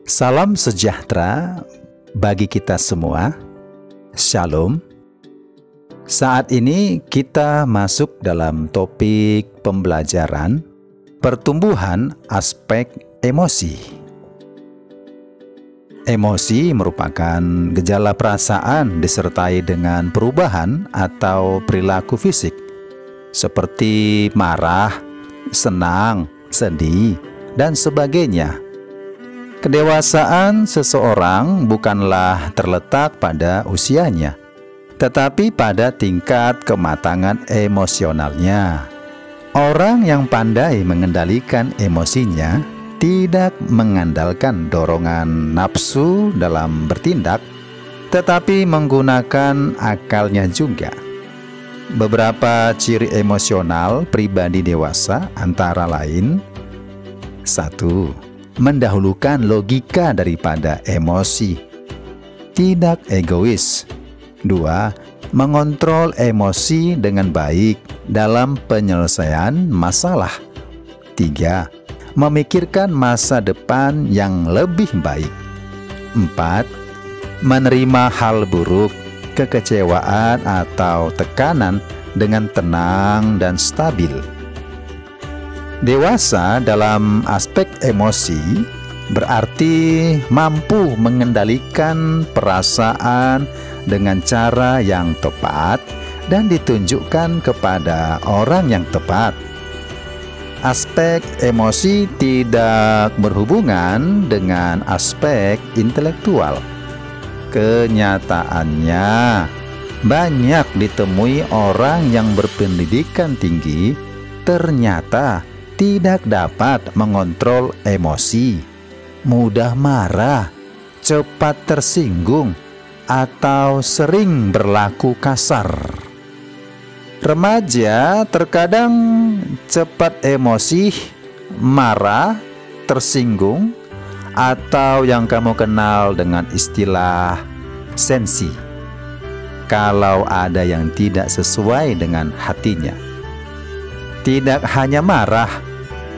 Salam sejahtera bagi kita semua. Shalom. Saat ini kita masuk dalam topik pembelajaran pertumbuhan aspek emosi. Emosi merupakan gejala perasaan disertai dengan perubahan atau perilaku fisik seperti marah, senang, sedih, dan sebagainya. Kedewasaan seseorang bukanlah terletak pada usianya, tetapi pada tingkat kematangan emosionalnya. Orang yang pandai mengendalikan emosinya tidak mengandalkan dorongan nafsu dalam bertindak, tetapi menggunakan akalnya juga. Beberapa ciri emosional pribadi dewasa antara lain: 1. Mendahulukan logika daripada emosi. Tidak egois. 2. Mengontrol emosi dengan baik dalam penyelesaian masalah. 3. Memikirkan masa depan yang lebih baik. 4. Menerima hal buruk, kekecewaan atau tekanan dengan tenang dan stabil. Dewasa dalam aspek emosi berarti mampu mengendalikan perasaan dengan cara yang tepat dan ditunjukkan kepada orang yang tepat. Aspek emosi tidak berhubungan dengan aspek intelektual. Kenyataannya, banyak ditemui orang yang berpendidikan tinggi ternyata tidak dapat mengontrol emosi, mudah marah, cepat tersinggung, atau sering berlaku kasar. Remaja terkadang cepat emosi, marah, tersinggung, atau yang kamu kenal dengan istilah sensi, kalau ada yang tidak sesuai dengan hatinya. Tidak hanya marah,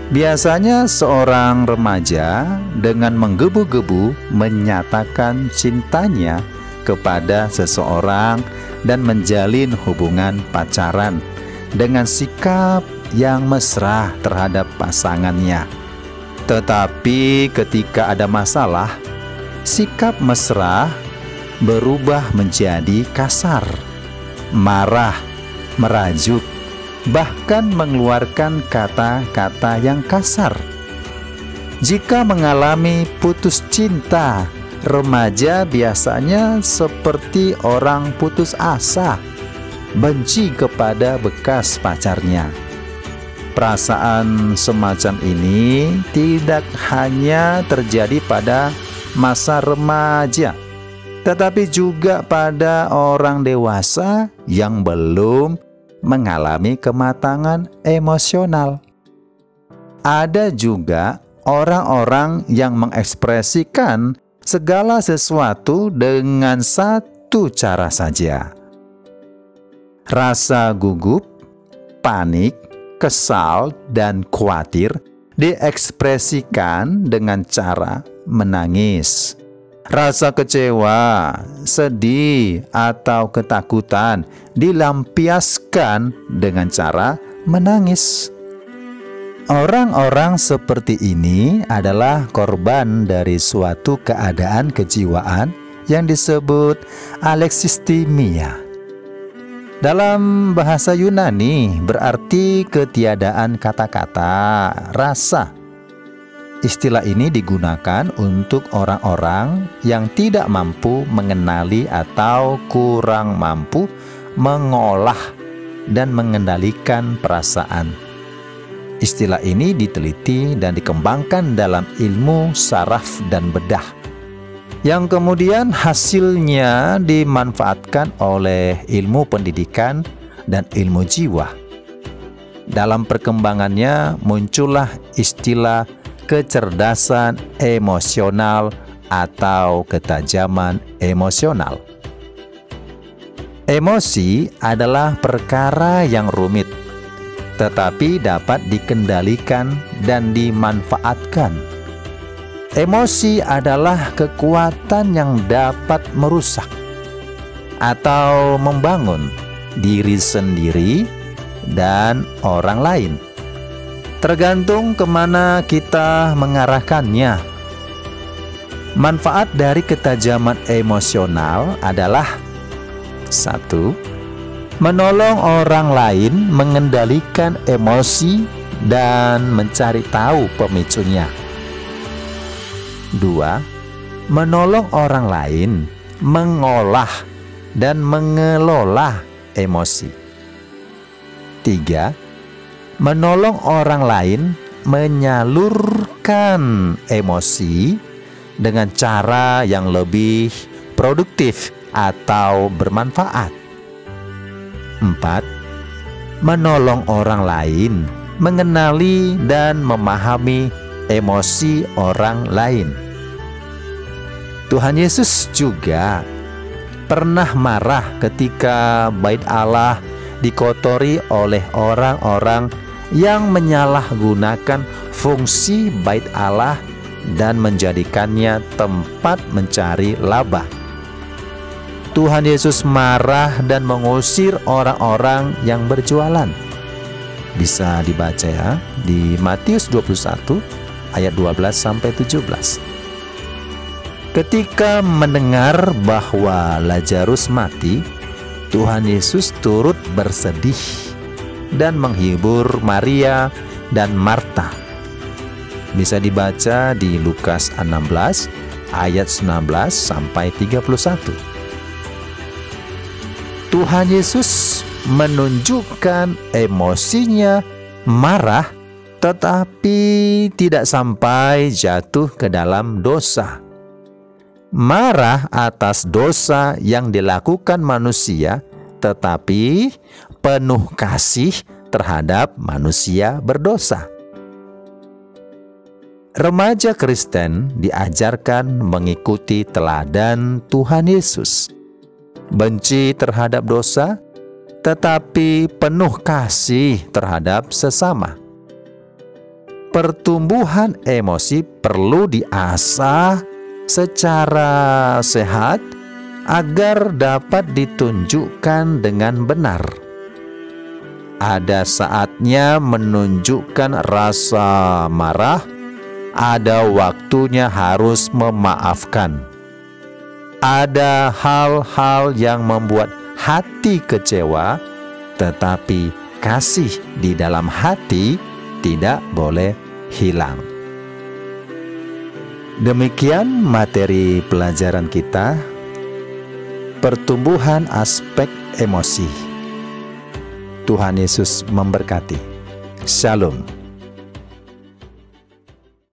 biasanya seorang remaja dengan menggebu-gebu menyatakan cintanya kepada seseorang dan menjalin hubungan pacaran dengan sikap yang mesra terhadap pasangannya. Tetapi ketika ada masalah, sikap mesra berubah menjadi kasar, marah, merajuk, bahkan mengeluarkan kata-kata yang kasar. Jika mengalami putus cinta, remaja biasanya seperti orang putus asa, benci kepada bekas pacarnya. Perasaan semacam ini tidak hanya terjadi pada masa remaja, tetapi juga pada orang dewasa yang belum mengalami kematangan emosional. Ada juga orang-orang yang mengekspresikan segala sesuatu dengan satu cara saja. Rasa gugup, panik, kesal, dan khawatir diekspresikan dengan cara menangis. Rasa kecewa, sedih, atau ketakutan dilampiaskan dengan cara menangis. Orang-orang seperti ini adalah korban dari suatu keadaan kejiwaan yang disebut alexithymia. Dalam bahasa Yunani berarti ketiadaan kata-kata, rasa. Istilah ini digunakan untuk orang-orang yang tidak mampu mengenali atau kurang mampu mengolah dan mengendalikan perasaan. Istilah ini diteliti dan dikembangkan dalam ilmu saraf dan bedah, yang kemudian hasilnya dimanfaatkan oleh ilmu pendidikan dan ilmu jiwa. Dalam perkembangannya muncullah istilah kecerdasan emosional atau ketajaman emosional. Emosi adalah perkara yang rumit, tetapi dapat dikendalikan dan dimanfaatkan. Emosi adalah kekuatan yang dapat merusak atau membangun diri sendiri dan orang lain, tergantung kemana kita mengarahkannya. Manfaat dari ketajaman emosional adalah: 1. Menolong orang lain mengendalikan emosi dan mencari tahu pemicunya. 2. Menolong orang lain mengolah dan mengelola emosi. 3. Menolong orang lain menyalurkan emosi dengan cara yang lebih produktif atau bermanfaat. 4. Menolong orang lain mengenali dan memahami emosi orang lain. Tuhan Yesus juga pernah marah ketika Bait Allah dikotori oleh orang-orang yang menyalahgunakan fungsi Bait Allah dan menjadikannya tempat mencari laba. Tuhan Yesus marah dan mengusir orang-orang yang berjualan. Bisa dibaca ya di Matius 21 ayat 12-17. Ketika mendengar bahwa Lazarus mati, Tuhan Yesus turut bersedih dan menghibur Maria dan Marta. Bisa dibaca di Lukas 16 ayat 19-31. Tuhan Yesus menunjukkan emosinya marah, tetapi tidak sampai jatuh ke dalam dosa. Marah atas dosa yang dilakukan manusia, tetapi penuh kasih terhadap manusia berdosa. Remaja Kristen diajarkan mengikuti teladan Tuhan Yesus. Benci terhadap dosa, tetapi penuh kasih terhadap sesama. Pertumbuhan emosi perlu diasah secara sehat agar dapat ditunjukkan dengan benar. Ada saatnya menunjukkan rasa marah, ada waktunya harus memaafkan. Ada hal-hal yang membuat hati kecewa, tetapi kasih di dalam hati tidak boleh hilang. Demikian materi pelajaran kita, pertumbuhan aspek emosi. Tuhan Yesus memberkati. Shalom.